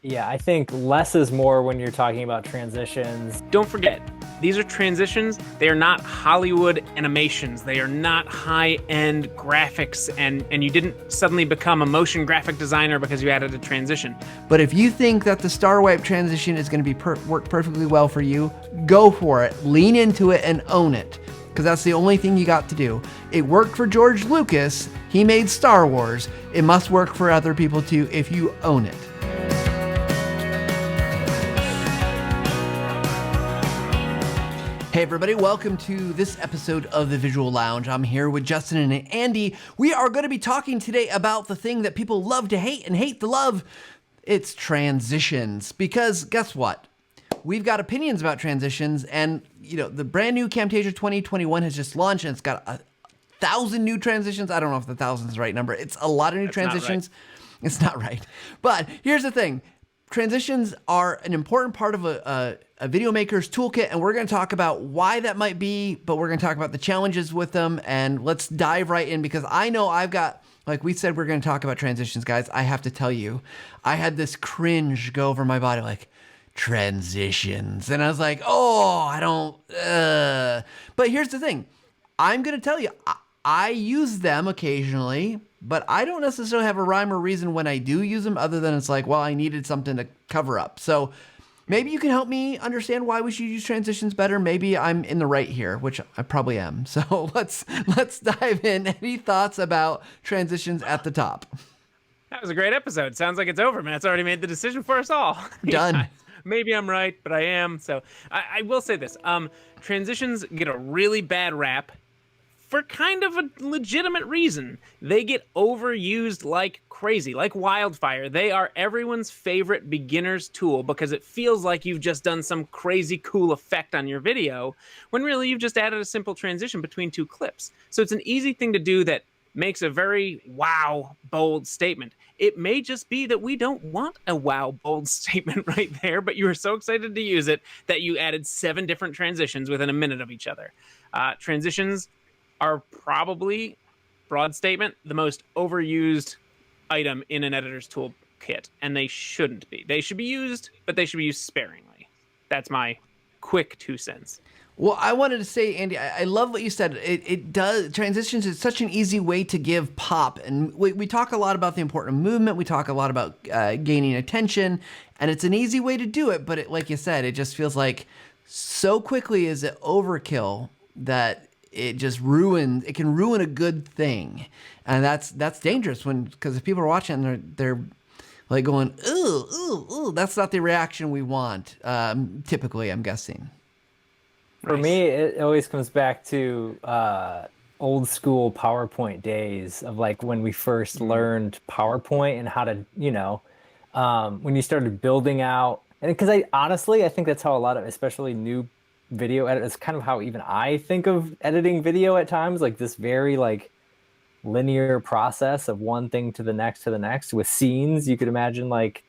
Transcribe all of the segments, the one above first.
Yeah, I think less is more when you're talking about transitions. Don't forget, these are transitions. They are not Hollywood animations. They are not high-end graphics, and you didn't suddenly become a motion graphic designer because you added a transition. But if you think that the star wipe transition is going to be work perfectly well for you, go for it. Lean into it and own it, because that's the only thing you got to do. It worked for George Lucas. He made Star Wars. It must work for other people too if you own it. Hey everybody, welcome to this episode of the Visual Lounge. I'm here with Justin and Andy. We are going to be talking today about the thing that people love to hate and hate to love. It's transitions. Because guess what? We've got opinions about transitions, and the brand new Camtasia 2021 has just launched and it's got 1,000 new transitions. I don't know if the 1,000 is the right number. It's a lot of new transitions. It's not right. But here's the thing. Transitions are an important part of a video maker's toolkit, and we're going to talk about why that might be, but we're going to talk about the challenges with them, and let's dive right in, because I know I've got, like we said, we're going to talk about transitions, guys. I have to tell you, I had this cringe go over my body, like, transitions, and I was like, oh, I don't, But here's the thing. I'm going to tell you, I use them occasionally, but I don't necessarily have a rhyme or reason when I do use them, other than it's like, well, I needed something to cover up. So maybe you can help me understand why we should use transitions better. Maybe I'm in the right here, which I probably am. So let's dive in. Any thoughts about transitions at the top? That was a great episode. Sounds like it's over. Matt's already made the decision for us all. Done. Maybe I'm right, but I am. So I will say this. Transitions get a really bad rap for kind of a legitimate reason. They get overused like crazy, like wildfire. They are everyone's favorite beginner's tool because it feels like you've just done some crazy cool effect on your video, when really you've just added a simple transition between two clips. So it's an easy thing to do that makes a very wow, bold statement. It may just be that we don't want a wow, bold statement right there, but you were so excited to use it that you added 7 different transitions within a minute of each other. Transitions are probably, broad statement, the most overused item in an editor's toolkit, and they shouldn't be. They should be used, but they should be used sparingly. That's my quick 2 cents. Well, I wanted to say, Andy, I love what you said. It does, transitions is such an easy way to give pop. And we talk a lot about the important movement. We talk a lot about gaining attention, and it's an easy way to do it. But like you said, it just feels like so quickly is it overkill that it just it can ruin a good thing. And that's dangerous because if people are watching and they're like going, ooh, ooh, ooh, that's not the reaction we want. Typically, I'm guessing. For me, it always comes back to old school PowerPoint days of like when we first learned PowerPoint and how to, when you started building out. And because I think that's how a lot of, especially new video edit, it's kind of how even I think of editing video at times, like this very like linear process of one thing to the next with scenes. You could imagine like,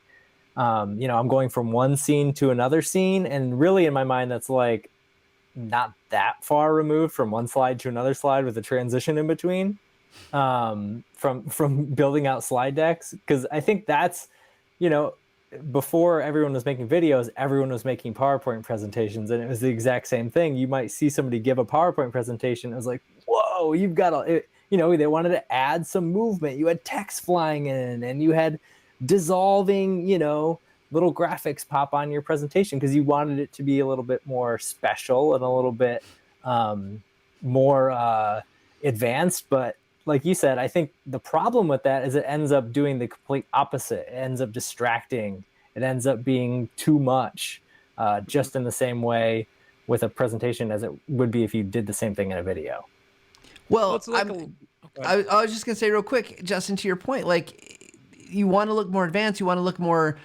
I'm going from one scene to another scene, and really in my mind, that's like not that far removed from one slide to another slide with a transition in between, from building out slide decks. Because I think that's, before everyone was making videos, everyone was making PowerPoint presentations, and it was the exact same thing. You might see somebody give a PowerPoint presentation. It was like, whoa, you've got they wanted to add some movement. You had text flying in, and you had dissolving, little graphics pop on your presentation because you wanted it to be a little bit more special and a little bit more advanced. But like you said, I think the problem with that is it ends up doing the complete opposite. It ends up distracting. It ends up being too much, just in the same way with a presentation as it would be if you did the same thing in a video. Well, I was just going to say real quick, Justin, to your point, like you want to look more advanced, you want to look more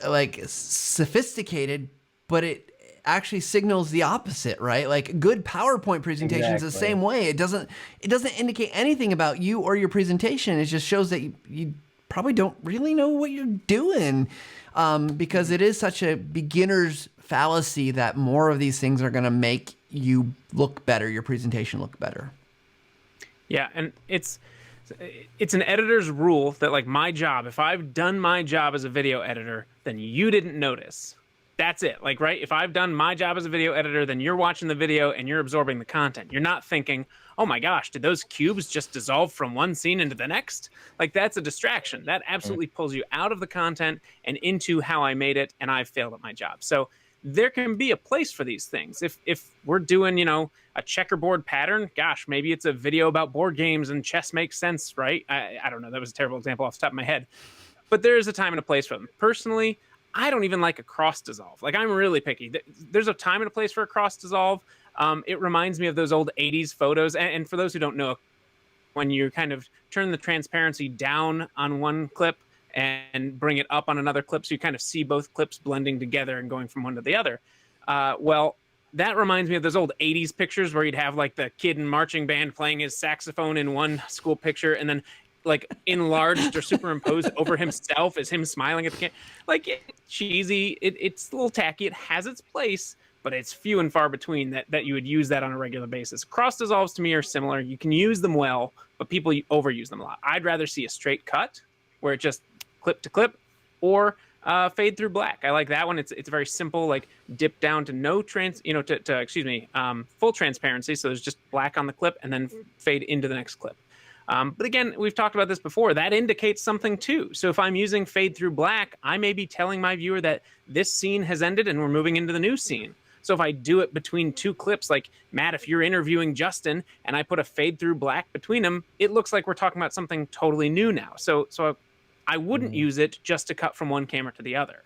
like sophisticated, but it actually signals the opposite, right? Like good PowerPoint presentations the same way. It doesn't indicate anything about you or your presentation. It just shows that you probably don't really know what you're doing, because it is such a beginner's fallacy that more of these things are going to make you look better, your presentation look better. Yeah, and it's It's an editor's rule that like my job, if I've done my job as a video editor, then you didn't notice. That's it. Like, right? If I've done my job as a video editor, then you're watching the video and you're absorbing the content. You're not thinking, oh my gosh, did those cubes just dissolve from one scene into the next? Like, that's a distraction. That absolutely pulls you out of the content and into how I made it, and I've failed at my job. So there can be a place for these things. If we're doing, a checkerboard pattern, gosh, maybe it's a video about board games and chess makes sense, right? I don't know. That was a terrible example off the top of my head. But there is a time and a place for them. Personally, I don't even like a cross dissolve. Like, I'm really picky. There's a time and a place for a cross dissolve. It reminds me of those old 80s photos. And for those who don't know, when you kind of turn the transparency down on one clip and bring it up on another clip, so you kind of see both clips blending together and going from one to the other. Well, that reminds me of those old 80s pictures where you'd have like the kid in marching band playing his saxophone in one school picture, and then like enlarged or superimposed over himself as him smiling at the camera. Like, cheesy. It's a little tacky. It has its place, but it's few and far between that you would use that on a regular basis. Cross dissolves to me are similar. You can use them well, but people overuse them a lot. I'd rather see a straight cut where it just clip to clip, or fade through black. I like that one. It's very simple, like dip down to no full transparency. So there's just black on the clip and then fade into the next clip. But again, we've talked about this before. That indicates something too. So if I'm using fade through black, I may be telling my viewer that this scene has ended and we're moving into the new scene. So if I do it between two clips, like Matt, if you're interviewing Justin and I put a fade through black between them, it looks like we're talking about something totally new now. So I wouldn't use it just to cut from one camera to the other.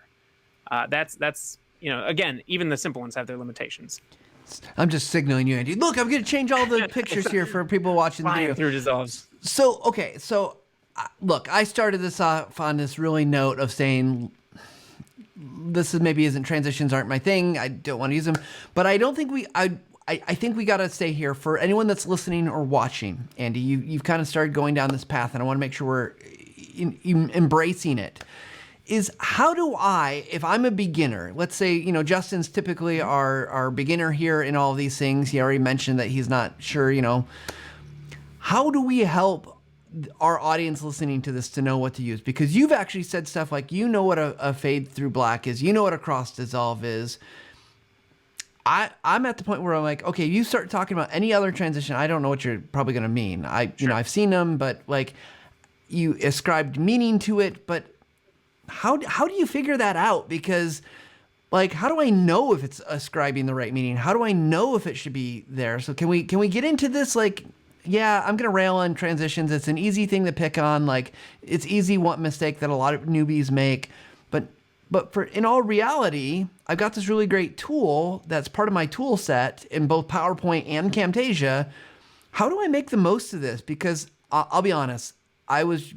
That's again, even the simple ones have their limitations. I'm just signaling you, Andy. Look, I'm going to change all the pictures here for people watching the video. Through dissolves. So, okay. So, look, I started this off on this really note of saying transitions aren't my thing. I don't want to use them. But I don't think I think we got to stay here for anyone that's listening or watching. Andy, you've kind of started going down this path, and I want to make sure we're embracing it. Is how do I, if I'm a beginner, let's say, Justin's typically our beginner here in all of these things. He already mentioned that he's not sure, how do we help our audience listening to this to know what to use? Because you've actually said stuff like, what a fade through black is, what a cross dissolve is. I'm at the point where I'm like, okay, you start talking about any other transition, I don't know what you're probably going to mean. I've seen them, but like you ascribed meaning to it, but how do you figure that out? Because like, how do I know if it's ascribing the right meaning? How do I know if it should be there? So can we get into this? Like, yeah, I'm going to rail on transitions. It's an easy thing to pick on. Like, it's easy one mistake that a lot of newbies make, but in all reality, I've got this really great tool that's part of my tool set in both PowerPoint and Camtasia. How do I make the most of this? Because I'll be honest,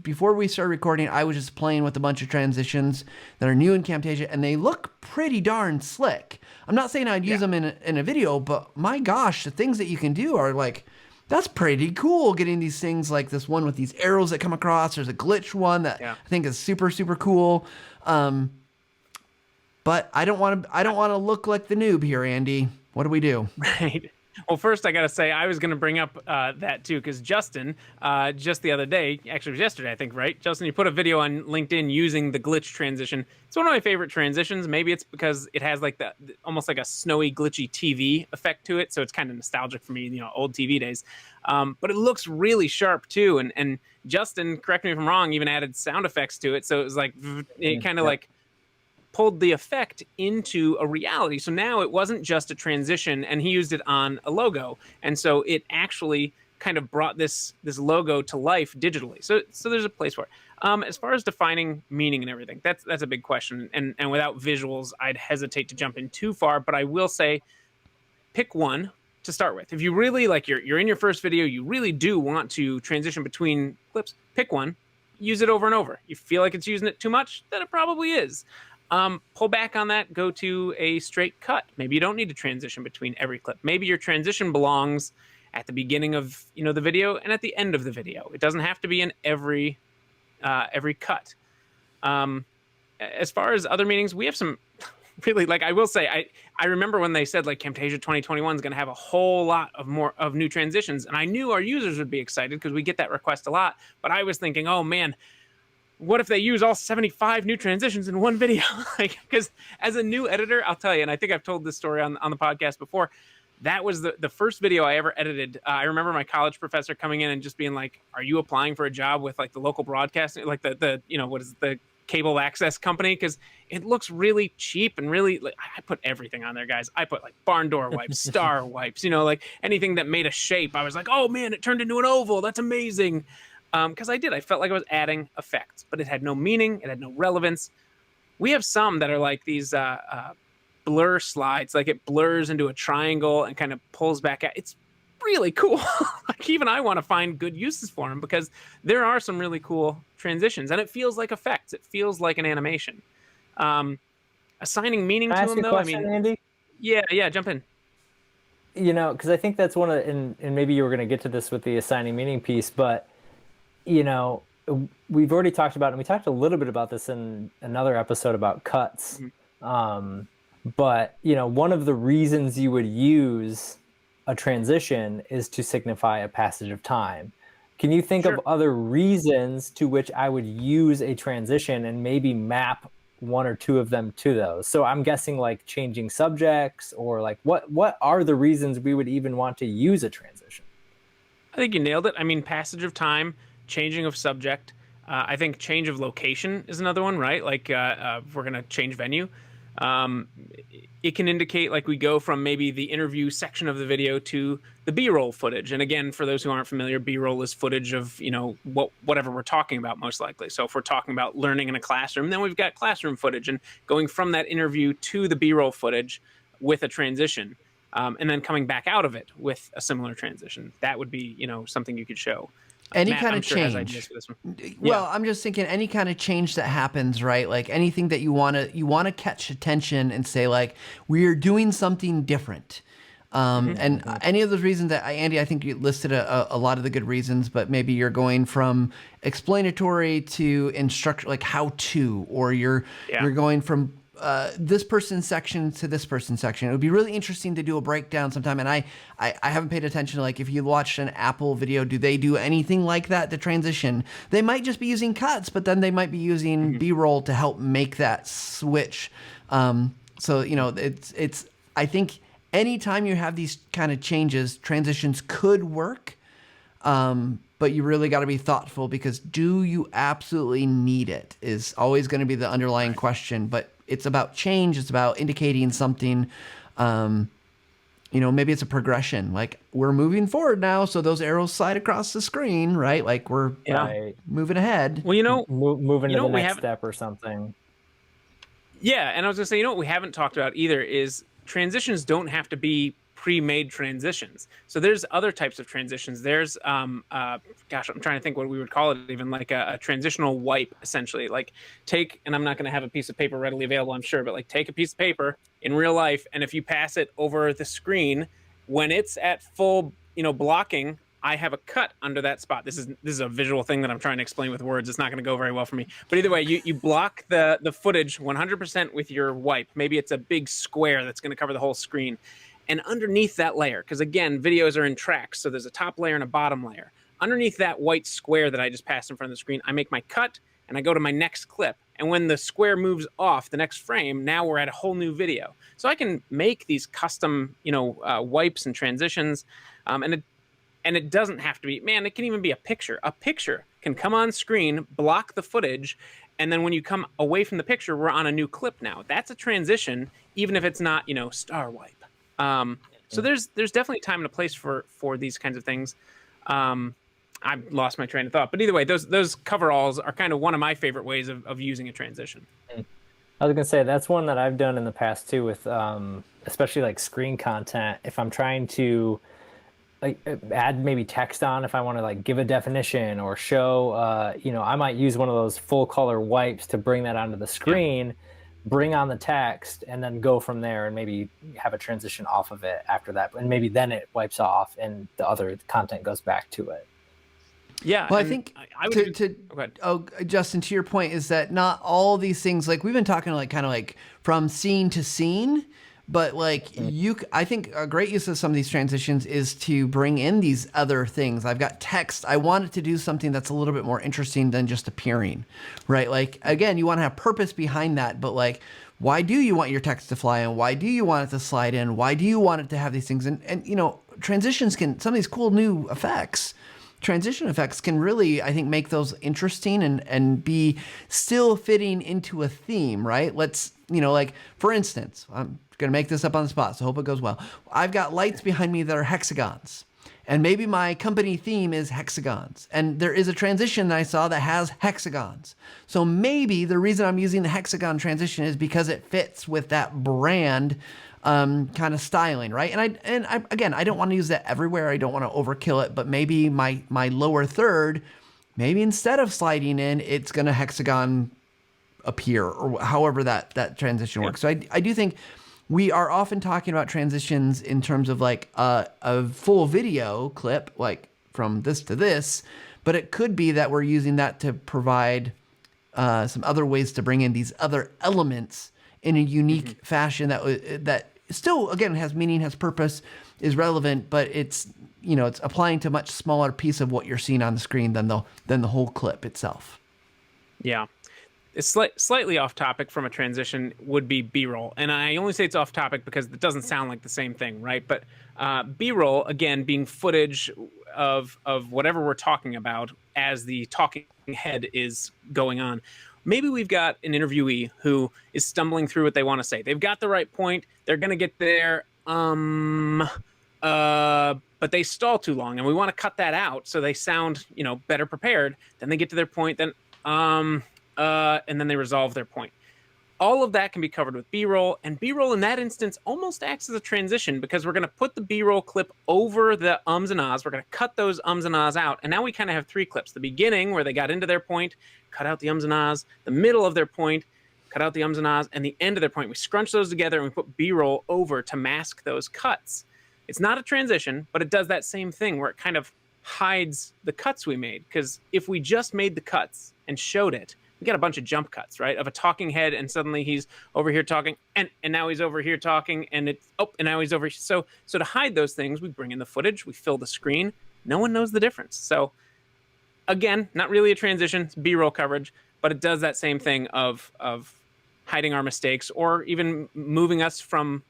before we started recording, I was just playing with a bunch of transitions that are new in Camtasia, and they look pretty darn slick. I'm not saying I'd use them in a video, but my gosh, the things that you can do are like, that's pretty cool. Getting these things like this one with these arrows that come across. There's a glitch one that I think is super, super cool. But I don't want to look like the noob here, Andy. What do we do? Right. Well, first I got to say, I was going to bring up that too, because Justin, just the other day, actually it was yesterday, I think, right? Justin, you put a video on LinkedIn using the glitch transition. It's one of my favorite transitions. Maybe it's because it has like almost like a snowy, glitchy TV effect to it. So it's kind of nostalgic for me, old TV days. But it looks really sharp too. And Justin, correct me if I'm wrong, even added sound effects to it. So it was like, it kind of like pulled the effect into a reality. So now it wasn't just a transition, and he used it on a logo. And so it actually kind of brought this logo to life digitally. So there's a place for it. As far as defining meaning and everything, that's a big question. And without visuals, I'd hesitate to jump in too far, but I will say pick one to start with. If you really like you're in your first video, you really do want to transition between clips, pick one, use it over and over. You feel like it's using it too much, then it probably is. Pull back on that, go to a straight cut. Maybe you don't need to transition between every clip. Maybe your transition belongs at the beginning of the video and at the end of the video. It doesn't have to be in every cut. As far as other meanings, we have some really, like, I will say, I remember when they said like Camtasia 2021 is going to have a whole lot of more of new transitions, and I knew our users would be excited because we get that request a lot. But I was thinking, oh man, what if they use all 75 new transitions in one video? Like, because as a new editor, I'll tell you, and I think I've told this story on the podcast before. That was the first video I ever edited. I remember my college professor coming in and just being like, "Are you applying for a job with like the local broadcasting, like the what is it, the cable access company? Because it looks really cheap and really like, I put everything on there, guys. I put like barn door wipes, star wipes, like anything that made a shape. I was like, oh man, it turned into an oval. That's amazing." Because I felt like I was adding effects, but it had no meaning. It had no relevance. We have some that are like these blur slides, like it blurs into a triangle and kind of pulls back out. It's really cool. Like even I want to find good uses for them because there are some really cool transitions and it feels like effects. It feels like an animation. Assigning meaning Can I to ask them you a though, question, Andy? yeah, jump in. Because I think that's one of, and maybe you were going to get to this with the assigning meaning piece, but you know, we've already talked about, and we talked a little bit about this in another episode about cuts. But, one of the reasons you would use a transition is to signify a passage of time. Can you think of other reasons to which I would use a transition and maybe map one or two of them to those? So I'm guessing like changing subjects or like what are the reasons we would even want to use a transition? I think you nailed it. I mean, passage of time, changing of subject. I think change of location is another one, right? Like if we're going to change venue. It can indicate like we go from maybe the interview section of the video to the B-roll footage. And again, for those who aren't familiar, B-roll is footage of, whatever we're talking about most likely. So if we're talking about learning in a classroom, then we've got classroom footage and going from that interview to the B-roll footage with a transition. And then coming back out of it with a similar transition. That would be, something you could show. Any Matt, kind I'm of sure has change. ideas for this one. Well, I'm just thinking any kind of change that happens, right? Like anything that you want to catch attention and say like we're doing something different. And any of those reasons that Andy, I think you listed a lot of the good reasons, but maybe you're going from explanatory to instruct, like how to, or you're going from this person's section to this person's section. It would be really interesting to do a breakdown sometime. And I haven't paid attention to like if you watched an Apple video, do they do anything like that to transition? They might just be using cuts, but then they might be using B-roll to help make that switch. So it's I think anytime you have these kind of changes, transitions could work. But you really got to be thoughtful because do you absolutely need it is always going to be the underlying question. But it's about change. It's about indicating something. Maybe it's a progression. Like we're moving forward now, so those arrows slide across the screen, right? Like we're moving ahead. Well, moving to the next step or something. Yeah, and I was gonna say, what we haven't talked about either is transitions don't have to be pre-made transitions. So there's other types of transitions. There's I'm trying to think what we would call it, even like a transitional wipe, essentially. Like and I'm not going to have a piece of paper readily available, I'm sure, but like take a piece of paper in real life, and if you pass it over the screen, when it's at full, blocking, I have a cut under that spot. This is a visual thing that I'm trying to explain with words. It's not going to go very well for me. But either way, you block the footage 100% with your wipe. Maybe it's a big square that's going to cover the whole screen. And underneath that layer, because again, videos are in tracks, so there's a top layer and a bottom layer. Underneath that white square that I just passed in front of the screen, I make my cut and I go to my next clip. And when the square moves off the next frame, now we're at a whole new video. So I can make these custom, wipes and transitions, and it doesn't have to be, it can even be a picture. A picture can come on screen, block the footage, and then when you come away from the picture, we're on a new clip now. That's a transition, even if it's not, star wipe. So there's definitely time and a place for these kinds of things. I've lost my train of thought, but either way, those coveralls are kind of one of my favorite ways of using a transition. I was gonna say that's one that I've done in the past too, with especially like screen content. If I'm trying to like add maybe text on, if I want to like give a definition or show, I might use one of those full color wipes to bring that onto the screen. Bring on the text and then go from there and maybe have a transition off of it after that. And maybe then it wipes off and the other content goes back to it. Yeah. Well, I and think I would to go ahead. Justin, to your point is that not all these things, like we've been talking like kind of like from scene to scene, but like I think a great use of some of these transitions is to bring in these other things. I've got text. I want it to do something that's a little bit more interesting than just appearing, right? Like again, you want to have purpose behind that, but like, why do you want your text to fly in? Why do you want it to slide in? Why do you want it to have these things? And you know, transitions can, some of these cool new effects, transition effects can really, I think, make those interesting and be still fitting into a theme, right? Let's, you know, like for instance, I'm gonna make this up on the spot, so I hope it goes well. I've got lights behind me that are hexagons. And maybe my company theme is hexagons. And there is a transition that I saw that has hexagons. So maybe the reason I'm using the hexagon transition is because it fits with that brand kind of styling, right? And I again, I don't want to use that everywhere. I don't want to overkill it, but maybe my lower third, maybe instead of sliding in, it's going to hexagon appear, or however that transition works. So I do think we are often talking about transitions in terms of like a full video clip, like from this to this, but it could be that we're using that to provide some other ways to bring in these other elements in a unique fashion that still, again, has meaning, has purpose, is relevant, but it's, you know, it's applying to a much smaller piece of what you're seeing on the screen than the whole clip itself. Yeah. It's slightly off topic from a transition would be B-roll. And I only say it's off topic because it doesn't sound like the same thing, right? But B-roll, again, being footage of whatever we're talking about as the talking head is going on. Maybe we've got an interviewee who is stumbling through what they want to say. They've got the right point. They're going to get there. But they stall too long, and we want to cut that out so they sound, you know, better prepared. Then they get to their point. Then and then they resolve their point. All of that can be covered with B-roll, and B-roll in that instance almost acts as a transition because we're going to put the B-roll clip over the ums and ahs. We're going to cut those ums and ahs out, and now we kind of have three clips. The beginning, where they got into their point, cut out the ums and ahs. The middle of their point, cut out the ums and ahs. And the end of their point, we scrunch those together and we put B-roll over to mask those cuts. It's not a transition, but it does that same thing where it kind of hides the cuts we made, because if we just made the cuts and showed it, we got a bunch of jump cuts, right? Of a talking head, and suddenly he's over here talking, and now he's over here talking, and and now he's over here. So to hide those things, we bring in the footage, we fill the screen. No one knows the difference. So again, not really a transition, it's B-roll coverage, but it does that same thing of hiding our mistakes, or even moving us from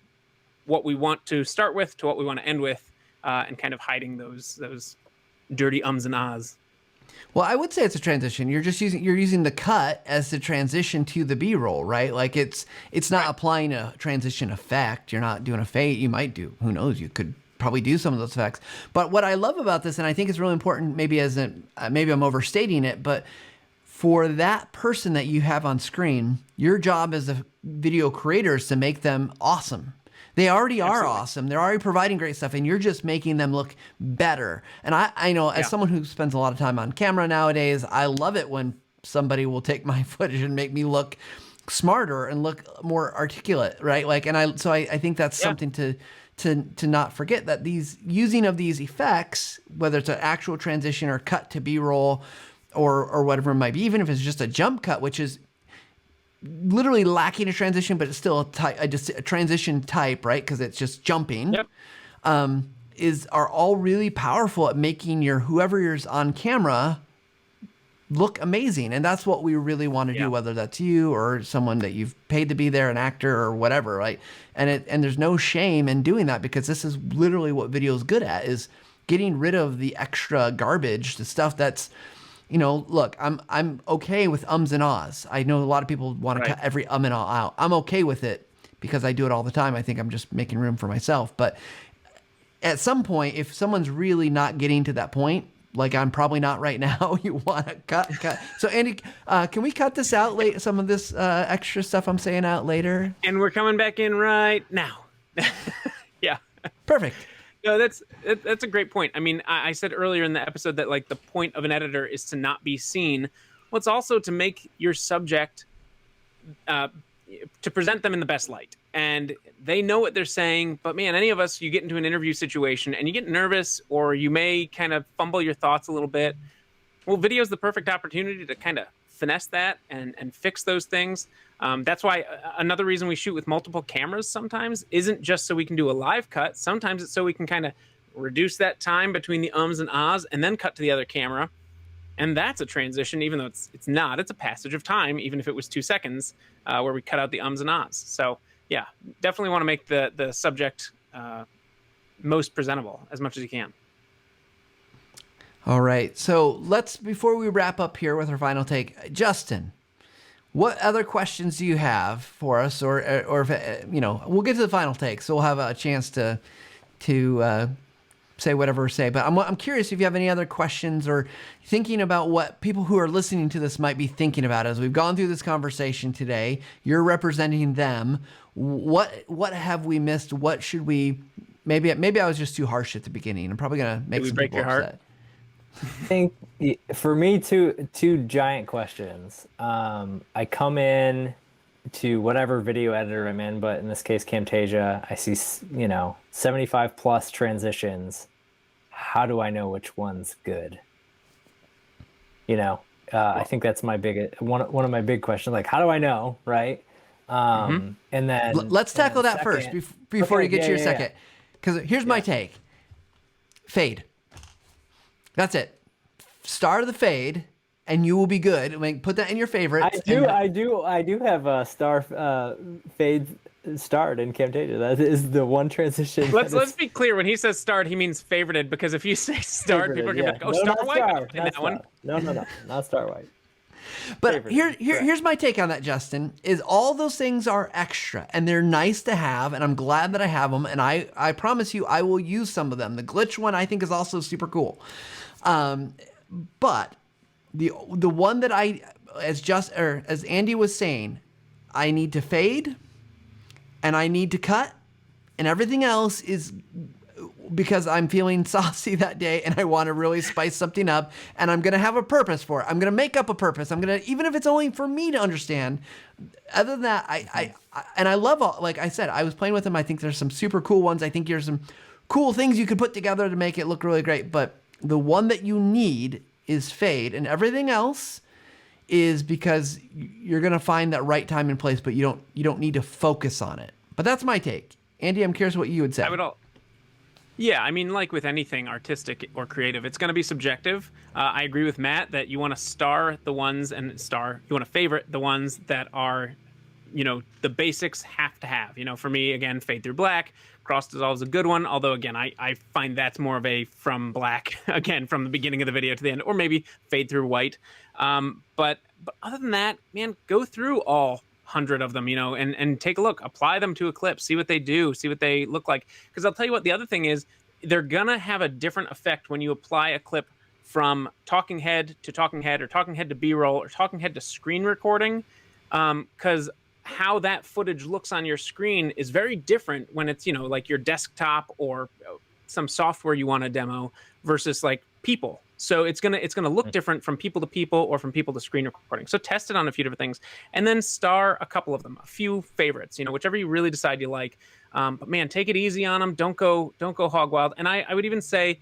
what we want to start with to what we want to end with, and kind of hiding those dirty ums and ahs. Well, I would say it's a transition. You're using the cut as the transition to the B-roll, right? Like it's not applying a transition effect. You're not doing a fade. You might do. Who knows? You could probably do some of those effects. But what I love about this, and I think it's really important, maybe I'm overstating it, but for that person that you have on screen, your job as a video creator is to make them awesome. They already are awesome. They're already providing great stuff, and you're just making them look better. And I know, as someone who spends a lot of time on camera nowadays, I love it when somebody will take my footage and make me look smarter and look more articulate, right? Like, and I think that's something to not forget, that these using of these effects, whether it's an actual transition or cut to B-roll or whatever it might be, even if it's just a jump cut, which is literally lacking a transition, but it's still a transition type, right? Because it's just jumping. Yep. Are all really powerful at making whoever's on camera look amazing, and that's what we really want to do, whether that's you or someone that you've paid to be there, an actor or whatever, right? And there's no shame in doing that, because this is literally what video is good at, is getting rid of the extra garbage, the stuff that's, you know, look, I'm okay with ums and ahs. I know a lot of people want to cut every and ah out. I'm okay with it because I do it all the time. I think I'm just making room for myself. But at some point, if someone's really not getting to that point, like I'm probably not right now, you want to cut. So Andy, can we cut this out late? Some of this extra stuff I'm saying out later. And we're coming back in right now. Yeah. Perfect. No, that's a great point. I mean, I said earlier in the episode that like the point of an editor is to not be seen. Well, it's also to make your subject, to present them in the best light. And they know what they're saying, but man, any of us, you get into an interview situation and you get nervous, or you may kind of fumble your thoughts a little bit. Well, video is the perfect opportunity to kind of finesse that and fix those things. That's why another reason we shoot with multiple cameras sometimes isn't just so we can do a live cut. Sometimes it's so we can kind of reduce that time between the ums and ahs and then cut to the other camera. And that's a transition, even though it's not. It's a passage of time, even if it was 2 seconds, where we cut out the ums and ahs. So yeah, definitely want to make the subject most presentable as much as you can. All right. So before we wrap up here with our final take, Justin, what other questions do you have for us? Or if, we'll get to the final take, so we'll have a chance to say whatever we say. But I'm curious if you have any other questions or thinking about what people who are listening to this might be thinking about as we've gone through this conversation today. You're representing them. What have we missed? What should we? Maybe I was just too harsh at the beginning. I'm probably gonna make some people upset. I think for me, two giant questions. I come in to whatever video editor I'm in, but in this case, Camtasia. I see 75 plus transitions. How do I know which one's good? I think that's my one of my big questions. Like, how do I know, right? And then let's tackle that first before you get to your second. Because here's my take. Fade. That's it. Start of the fade, and you will be good. I mean, put that in your favorites. I do have a star fade start in Camtasia. That is the one transition. Let's be clear. When he says start, he means favorited. Because if you say start, people are gonna be like, "Oh, no, star white." No, not star white. But here's my take on that, Justin, is all those things are extra and they're nice to have, and I'm glad that I have them, and I promise you I will use some of them. The glitch one I think is also super cool. But the one that as Andy was saying, I need to fade and I need to cut, and everything else is because I'm feeling saucy that day and I want to really spice something up, and I'm going to have a purpose for it. I'm going to make up a purpose. Even if it's only for me to understand. Other than that, I love like I said, I was playing with them. I think there's some super cool ones. I think there's some cool things you could put together to make it look really great. But the one that you need is fade, and everything else is because you're going to find that right time and place, but you don't need to focus on it. But that's my take. Andy, I'm curious what you would say. Yeah, I mean, like with anything artistic or creative, it's going to be subjective. I agree with Matt that you want to star the ones you want to favorite the ones that are, the basics have to have. For me, again, fade through black, cross dissolve is a good one. Although, again, I find that's more of a from black, again, from the beginning of the video to the end, or maybe fade through white. But other than that, man, go through all 100 of them, and take a look, apply them to a clip, see what they do, see what they look like. Because I'll tell you what, the other thing is, they're gonna have a different effect when you apply a clip from talking head to talking head, or talking head to B-roll, or talking head to screen recording. Because how that footage looks on your screen is very different when it's, like your desktop or some software you want to demo versus like people. So it's gonna look different from people to people or from people to screen recording. So test it on a few different things, and then star a couple of them, a few favorites, whichever you really decide you like. But man, take it easy on them. Don't go hog wild. And I would even say,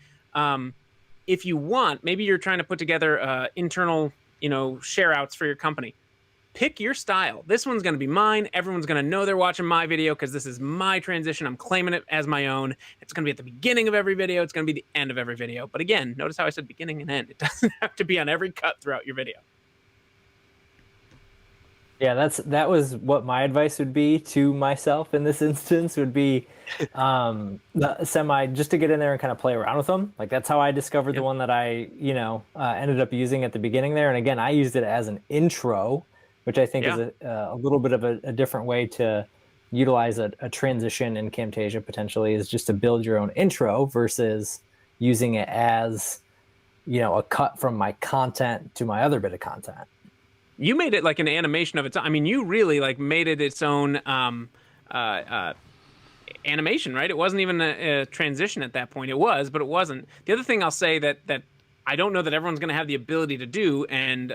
if you want, maybe you're trying to put together internal share outs for your company. Pick your style. This one's going to be mine. Everyone's going to know they're watching my video because this is my transition. I'm claiming it as my own. It's going to be at the beginning of every video. It's going to be the end of every video. But again, notice how I said beginning and end. It doesn't have to be on every cut throughout your video. Yeah, that was what my advice would be to myself in this instance, would be just to get in there and kind of play around with them. Like, that's how I discovered the one that I ended up using at the beginning there. And again, I used it as an intro, which I think is a little bit of a different way to utilize a transition in Camtasia, potentially, is just to build your own intro versus using it as, a cut from my content to my other bit of content. You made it like an animation of its own. I mean, you really like made it its own animation, right? It wasn't even a transition at that point. It was, but it wasn't. The other thing I'll say that I don't know that everyone's going to have the ability to do, and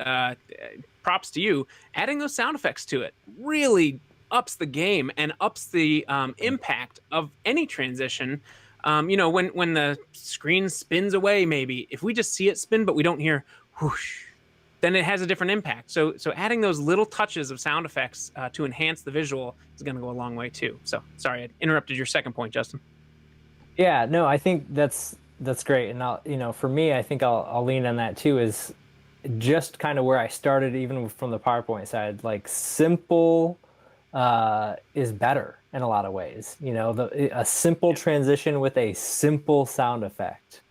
props to you, adding those sound effects to it really ups the game and ups the impact of any transition. When the screen spins away, maybe if we just see it spin, but we don't hear whoosh, then it has a different impact. So adding those little touches of sound effects to enhance the visual is going to go a long way too. So sorry, I interrupted your second point, Justin. Yeah, no, I think that's great. And for me, I think I'll lean on that too, is just kind of where I started, even from the PowerPoint side. Like, simple is better in a lot of ways. A simple transition with a simple sound effect,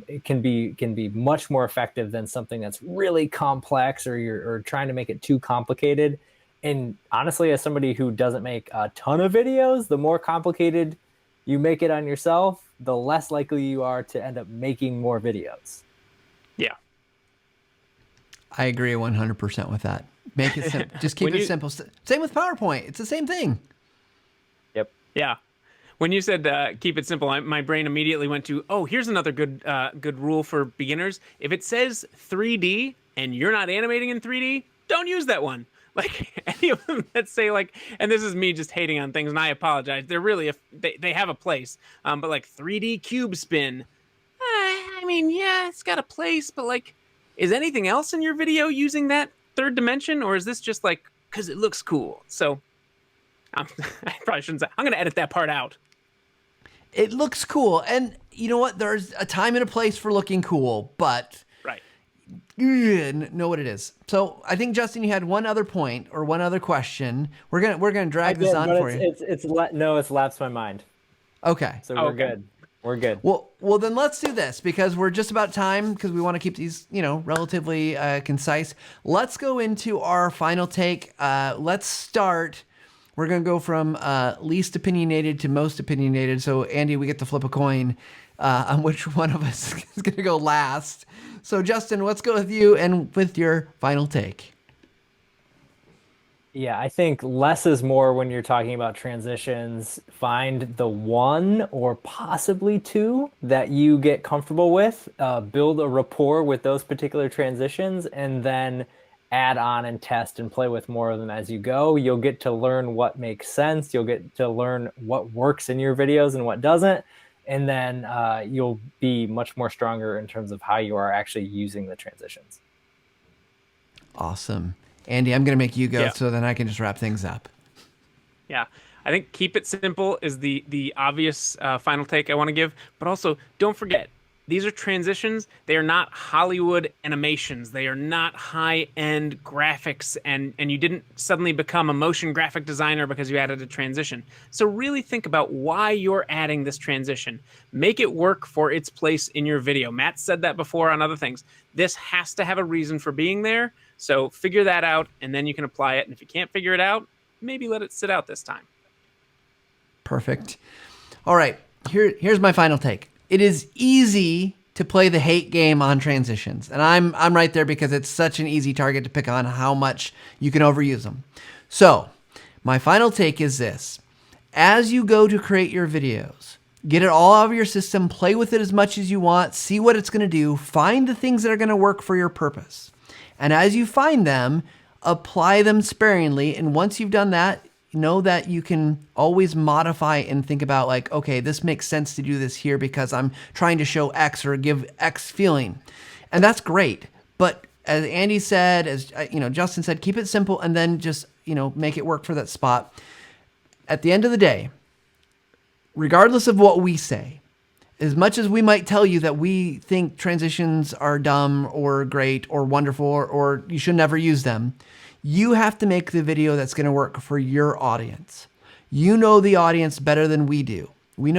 it can be much more effective than something that's really complex, or you're trying to make it too complicated. And honestly, as somebody who doesn't make a ton of videos, the more complicated you make it on yourself, the less likely you are to end up making more videos. Yeah. I agree 100% with that. Make it simple. Just keep it simple. Same with PowerPoint. It's the same thing. Yep. Yeah. When you said keep it simple, my brain immediately went to, oh, here's another good rule for beginners. If it says 3D and you're not animating in 3D, don't use that one. Like, any of them that say, like, and this is me just hating on things, and I apologize. They're really, they have a place. But like 3D cube spin, I mean, yeah, it's got a place, but like, is anything else in your video using that third dimension, or is this just like because it looks cool? So I probably shouldn't say. I'm going to edit that part out. It looks cool, and you know what? There's a time and a place for looking cool, but right, know what it is. So I think, Justin, you had one other point or one other question. We're gonna drag this on for you. It's lapsed my mind. Okay, so we're good. We're good. Well, then let's do this, because we're just about time, because we want to keep these, relatively concise. Let's go into our final take. Let's start. We're going to go from least opinionated to most opinionated. So, Andy, we get to flip a coin on which one of us is going to go last. So, Justin, let's go with you and with your final take. Yeah, I think less is more when you're talking about transitions. Find the one or possibly two that you get comfortable with, build a rapport with those particular transitions, and then add on and test and play with more of them as you go. You'll get to learn what makes sense. You'll get to learn what works in your videos and what doesn't. And then you'll be much more stronger in terms of how you are actually using the transitions. Awesome. Andy, I'm going to make you go so then I can just wrap things up. Yeah. I think keep it simple is the obvious final take I want to give. But also, don't forget, these are transitions. They are not Hollywood animations. They are not high-end graphics, and you didn't suddenly become a motion graphic designer because you added a transition. So really think about why you're adding this transition. Make it work for its place in your video. Matt said that before on other things. This has to have a reason for being there. So figure that out, and then you can apply it. And if you can't figure it out, maybe let it sit out this time. Perfect. All right, here's my final take. It is easy to play the hate game on transitions. And I'm right there, because it's such an easy target to pick on how much you can overuse them. So my final take is this. As you go to create your videos, get it all out of your system, play with it as much as you want, see what it's going to do, find the things that are going to work for your purpose. And as you find them, apply them sparingly. And once you've done that, know that you can always modify and think about, like, okay, this makes sense to do this here because I'm trying to show X or give X feeling. And that's great. But as Andy said, as Justin said, keep it simple and then just, make it work for that spot. At the end of the day, regardless of what we say, as much as we might tell you that we think transitions are dumb or great or wonderful or you should never use them, you have to make the video that's going to work for your audience. You know the audience better than we do. We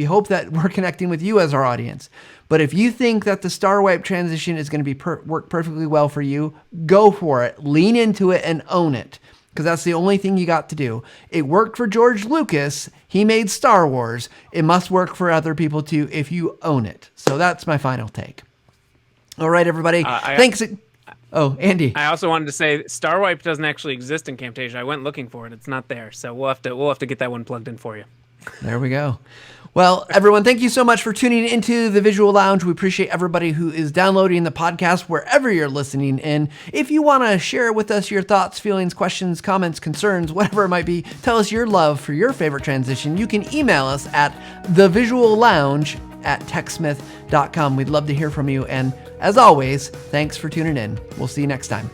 hope that we're connecting with you as our audience. But if you think that the star wipe transition is going to be work perfectly well for you, go for it. Lean into it and own it, because that's the only thing you got to do. It worked for George Lucas. He made Star Wars. It must work for other people too if you own it. So that's my final take. All right, everybody. Thanks. Oh, Andy. I also wanted to say Star Wipe doesn't actually exist in Camtasia. I went looking for it. It's not there. So we'll have to get that one plugged in for you. There we go. Well, everyone, thank you so much for tuning into the Visual Lounge. We appreciate everybody who is downloading the podcast wherever you're listening in. If you want to share with us your thoughts, feelings, questions, comments, concerns, whatever it might be, tell us your love for your favorite transition. You can email us at thevisuallounge techsmith.com. We'd love to hear from you. And as always, thanks for tuning in. We'll see you next time.